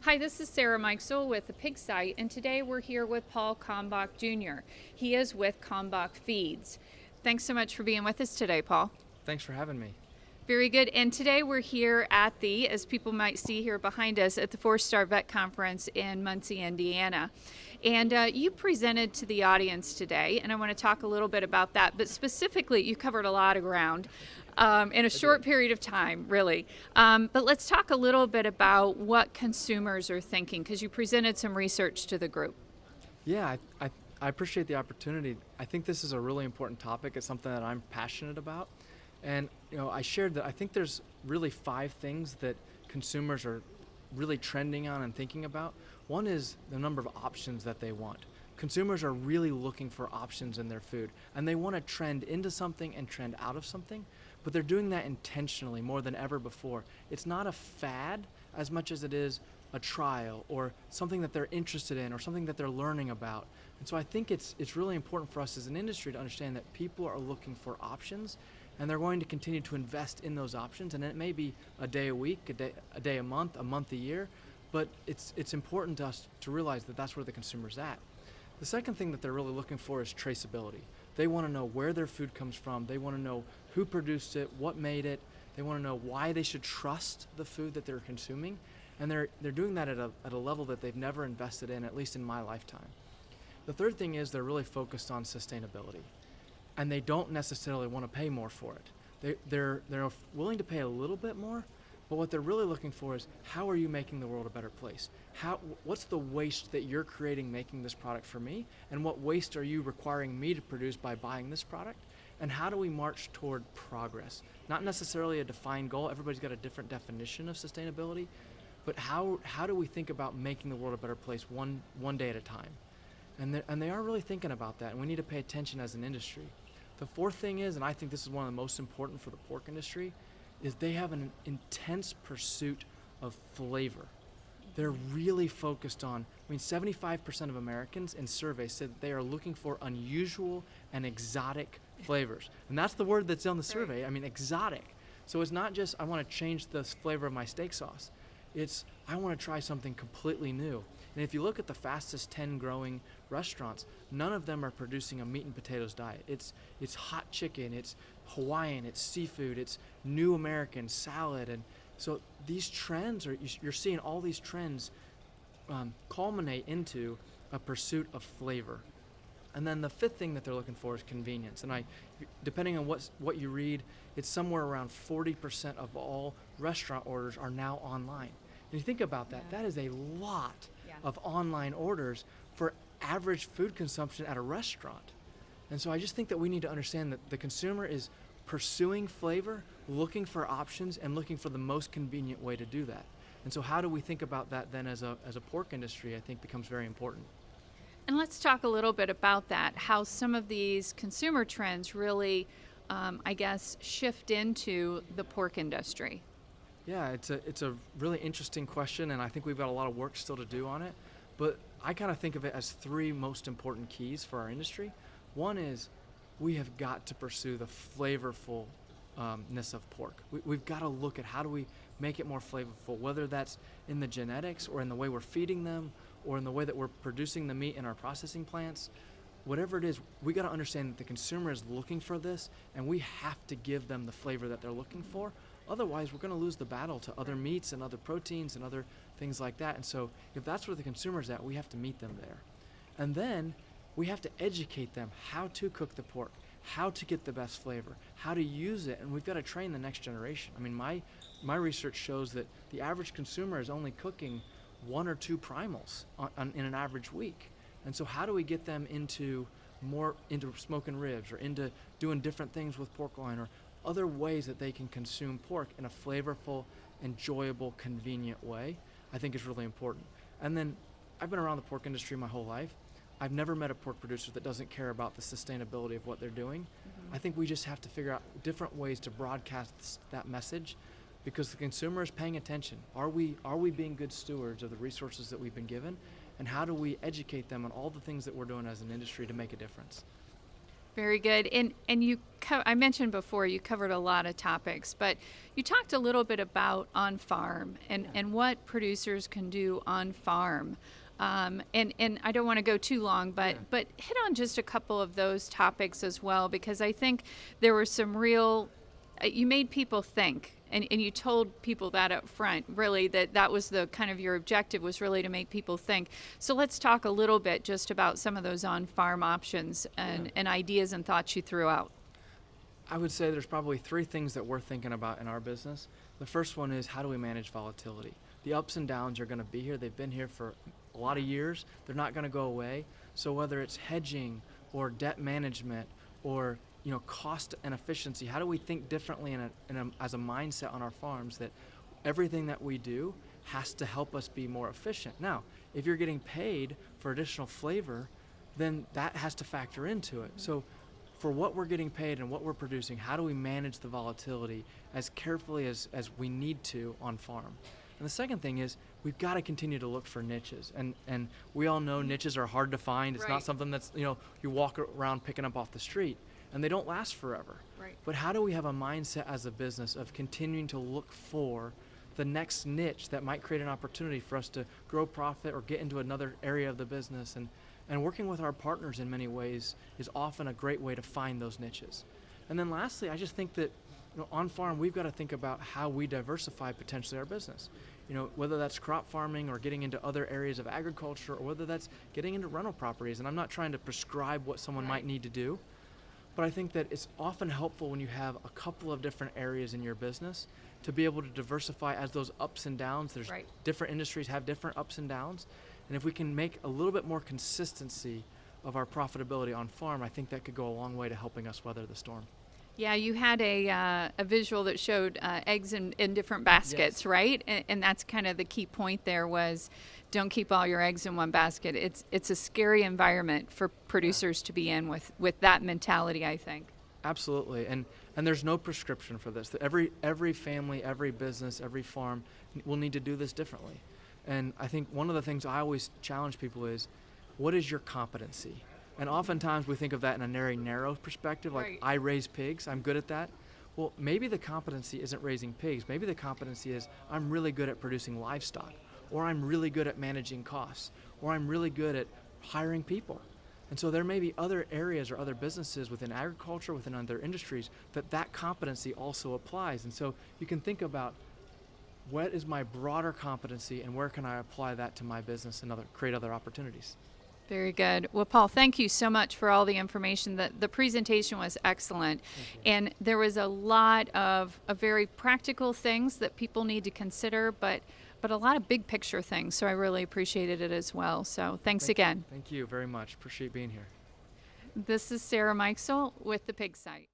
Hi, this is Sarah Mikesell with the Pig Site, and today we're here with Paul Kalmbach Jr. He is with Kalmbach Feeds. Thanks so much for being with us today, Paul. Thanks for having me. Very good. And today we're here at as people might see here behind us, at the 4-Star Vet Conference in Muncie, Indiana. And you presented to the audience today, and I want to talk a little bit about that. But specifically, you covered a lot of ground in a short period of time, really. But let's talk a little bit about what consumers are thinking, because you presented some research to the group. Yeah, I appreciate the opportunity. I think this is a really important topic. It's something that I'm passionate about. And I shared that I think there's really 5 things that consumers are really trending on and thinking about. One is the number of options that they want. Consumers are really looking for options in their food, and they want to trend into something and trend out of something, but they're doing that intentionally more than ever before. It's not a fad as much as it is a trial or something that they're interested in or something that they're learning about. And so I think it's really important for us as an industry to understand that people are looking for options, and they're going to continue to invest in those options. And it may be a day a week, a day a month a year, but it's important to us to realize that that's where the consumer's at. The second thing that they're really looking for is traceability. They want to know where their food comes from. They want to know who produced it, what made it. They want to know why they should trust the food that they're consuming. And they're doing that at a level that they've never invested in, at least in my lifetime. The third thing is they're really focused on sustainability, and they don't necessarily want to pay more for it. They're willing to pay a little bit more, but what they're really looking for is, how are you making the world a better place? What's the waste that you're creating making this product for me? And what waste are you requiring me to produce by buying this product? And how do we march toward progress? Not necessarily a defined goal. Everybody's got a different definition of sustainability, but how do we think about making the world a better place one day at a time? And they are really thinking about that, and we need to pay attention as an industry. The fourth thing is, and I think this is one of the most important for the pork industry, is they have an intense pursuit of flavor. They're really focused on, 75% of Americans in surveys said that they are looking for unusual and exotic flavors. And that's the word that's on the survey. Exotic. So it's not just, I want to change the flavor of my steak sauce. It's, I want to try something completely new. And if you look at the fastest 10 growing restaurants, none of them are producing a meat and potatoes diet. It's hot chicken, it's Hawaiian, it's seafood, it's new American salad. And so these trends, you're seeing all these trends culminate into a pursuit of flavor. And then the fifth thing that they're looking for is convenience. And depending on what you read, it's somewhere around 40% of all restaurant orders are now online. And you think about that, that is a lot of online orders for average food consumption at a restaurant. And so I just think that we need to understand that the consumer is pursuing flavor, looking for options, and looking for the most convenient way to do that. And so how do we think about that then as a pork industry, I think becomes very important. And let's talk a little bit about that, how some of these consumer trends really, shift into the pork industry. Yeah, it's a really interesting question, and I think we've got a lot of work still to do on it. But I kind of think of it as 3 most important keys for our industry. One is we have got to pursue the flavorfulness of pork. We've got to look at how do we make it more flavorful, whether that's in the genetics or in the way we're feeding them or in the way that we're producing the meat in our processing plants. Whatever it is, we got to understand that the consumer is looking for this, and we have to give them the flavor that they're looking for. Otherwise, we're going to lose the battle to other meats and other proteins and other things like that. And so if that's where the consumer's at, we have to meet them there. And then we have to educate them how to cook the pork, how to get the best flavor, how to use it, and we've got to train the next generation. My research shows that the average consumer is only cooking 1 or 2 primals in an average week. And so how do we get them into smoking ribs or into doing different things with pork loin or other ways that they can consume pork in a flavorful, enjoyable, convenient way, I think is really important. And then I've been around the pork industry my whole life. I've never met a pork producer that doesn't care about the sustainability of what they're doing. Mm-hmm. I think we just have to figure out different ways to broadcast that message, because the consumer is paying attention. Are we being good stewards of the resources that we've been given? And how do we educate them on all the things that we're doing as an industry to make a difference? Very good. And I mentioned before you covered a lot of topics, but you talked a little bit about on farm and what producers can do on farm. And I don't want to go too long, but hit on just a couple of those topics as well, because I think there were some real, you made people think. And you told people that up front, really, that was the kind of your objective, was really to make people think. So let's talk a little bit just about some of those on-farm options and ideas and thoughts you threw out. I would say there's probably three things that we're thinking about in our business. The first one is, how do we manage volatility? The ups and downs are going to be here. They've been here for a lot of years. They're not going to go away. So whether it's hedging or debt management or cost and efficiency, how do we think differently as a mindset on our farms that everything that we do has to help us be more efficient? Now, if you're getting paid for additional flavor, then that has to factor into it. So for what we're getting paid and what we're producing, how do we manage the volatility as carefully as we need to on farm? And the second thing is, we've got to continue to look for niches. And we all know niches are hard to find. It's not something that's, you walk around picking up off the street. And they don't last forever. Right. But how do we have a mindset as a business of continuing to look for the next niche that might create an opportunity for us to grow profit or get into another area of the business? And working with our partners in many ways is often a great way to find those niches. And then lastly, I just think that on farm, we've got to think about how we diversify potentially our business. Whether that's crop farming or getting into other areas of agriculture, or whether that's getting into rental properties. And I'm not trying to prescribe what someone might need to do, but I think that it's often helpful when you have a couple of different areas in your business to be able to diversify as those ups and downs. There's different industries have different ups and downs. And if we can make a little bit more consistency of our profitability on farm, I think that could go a long way to helping us weather the storm. Yeah, you had a visual that showed eggs in different baskets, right? And that's kind of the key point there was, don't keep all your eggs in one basket. It's a scary environment for producers to be in with that mentality, I think. Absolutely, and there's no prescription for this. Every family, every business, every farm will need to do this differently. And I think one of the things I always challenge people is, what is your competency? And oftentimes we think of that in a very narrow perspective, like I raise pigs, I'm good at that. Well, maybe the competency isn't raising pigs. Maybe the competency is, I'm really good at producing livestock, or I'm really good at managing costs, or I'm really good at hiring people. And so there may be other areas or other businesses within agriculture, within other industries, that competency also applies. And so you can think about, what is my broader competency and where can I apply that to my business and create other opportunities? Very good. Well, Paul, thank you so much for all the information. The presentation was excellent. And there was a lot of very practical things that people need to consider, but a lot of big picture things. So I really appreciated it as well. So thanks again. Thank you very much. Appreciate being here. This is Sarah Mikesell with the Pig Site.